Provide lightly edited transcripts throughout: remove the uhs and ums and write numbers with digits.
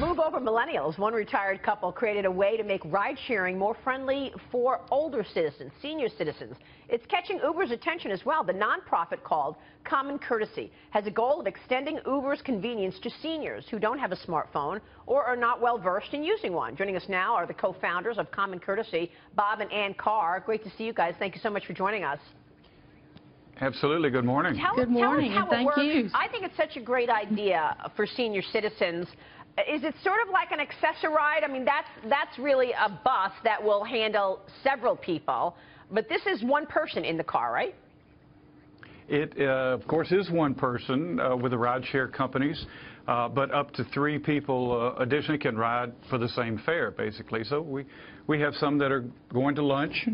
Move over millennials. One retired couple created a way to make ride-sharing more friendly for older citizens, senior citizens. It's catching Uber's attention as well. The nonprofit called Common Courtesy has a goal of extending Uber's convenience to seniors who don't have a smartphone or are not well versed in using one. Joining us now are the co-founders of Common Courtesy, Bob and Anne Carr. Great to see you guys. Thank you so much for joining us. Absolutely. Good morning. Good morning, and thank you. I think it's such a great idea for senior citizens. Is it sort of like an accessoride? I mean, that's really a bus that will handle several people, but this is one person in the car, right? It, of course, is one person with the rideshare companies, but up to 3 people additionally can ride for the same fare, basically. So we have some that are going to lunch.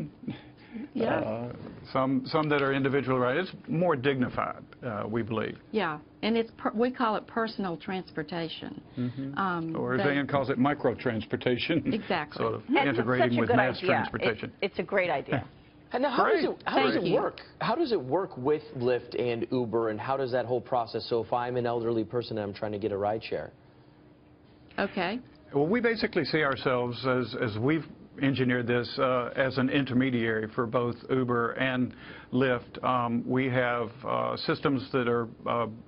Yeah. Some that are individual rides. It's more dignified, we believe. Yeah, and it's we call it personal transportation. Mm-hmm. Or as Anne calls it, micro-transportation. Exactly. Sort of integrating with mass transportation. It's a great idea. And now, how does it work? How does it work with Lyft and Uber, and how does that whole process? So if I'm an elderly person and I'm trying to get a ride share. Okay. Well, we basically see ourselves as we've engineered this as an intermediary for both Uber and Lyft. We have systems that are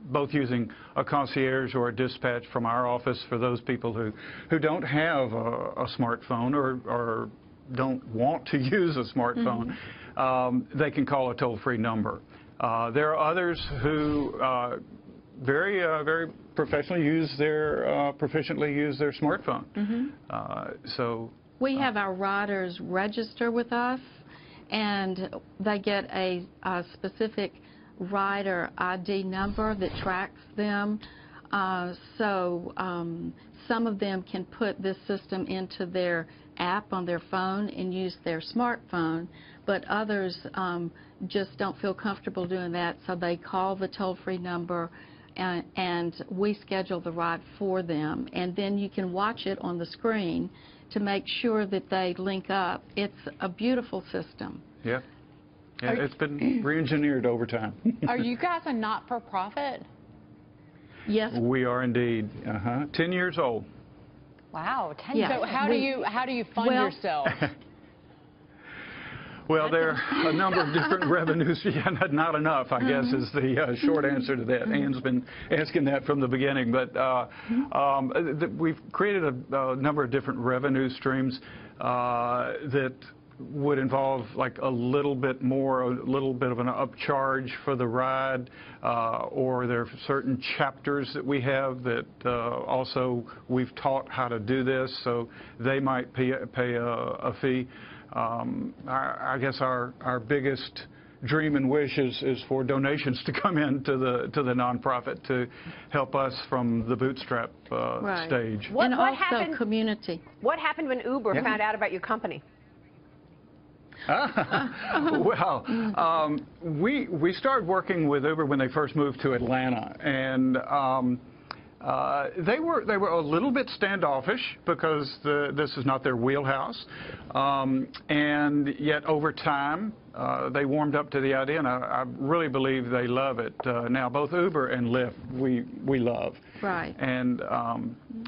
both using a concierge or a dispatch from our office for those people who don't have a smartphone or don't want to use a smartphone. They can call a toll-free number. There are others who very professionally proficiently use their smartphone. So we have our riders register with us, and they get a specific rider ID number that tracks them. So some of them can put this system into their app on their phone and use their smartphone, but others just don't feel comfortable doing that, so they call the toll-free number, and we schedule the ride for them. And then you can watch it on the screen to make sure that they link up. It's a beautiful system. Yeah, it's been re-engineered over time. Are you guys a not-for-profit? Yes. We are indeed. 10 years old. Wow, 10 years. So how do you fund yourself? Well, there are a number of different revenues. Yeah, not enough, I guess, is the short answer to that. Anne's been asking that from the beginning. But we've created a number of different revenue streams that would involve like a little bit of an upcharge for the ride, or there are certain chapters that we have that also we've taught how to do this, so they might pay a fee. I guess our biggest dream and wish is for donations to come in to the nonprofit to help us from the bootstrap stage. And also community. What happened when Uber found out about your company? Well, we started working with Uber when they first moved to Atlanta, and they were a little bit standoffish because this is not their wheelhouse, and yet over time they warmed up to the idea, and I really believe they love it now. Both Uber and Lyft we love. Right. And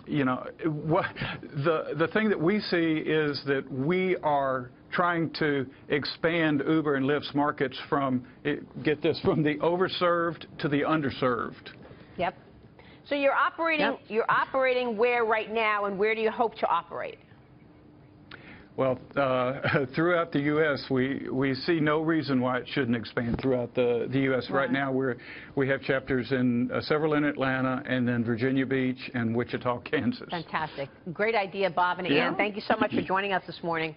you know, the thing that we see is that we are trying to expand Uber and Lyft's markets from, get this, from the overserved to the underserved. Yep. So you're operating where right now, and where do you hope to operate? Well, throughout the U.S., we see no reason why it shouldn't expand throughout the U.S. Right now, we have chapters in several in Atlanta, and then Virginia Beach and Wichita, Kansas. Fantastic. Great idea, Bob and Anne. Thank you so much for joining us this morning.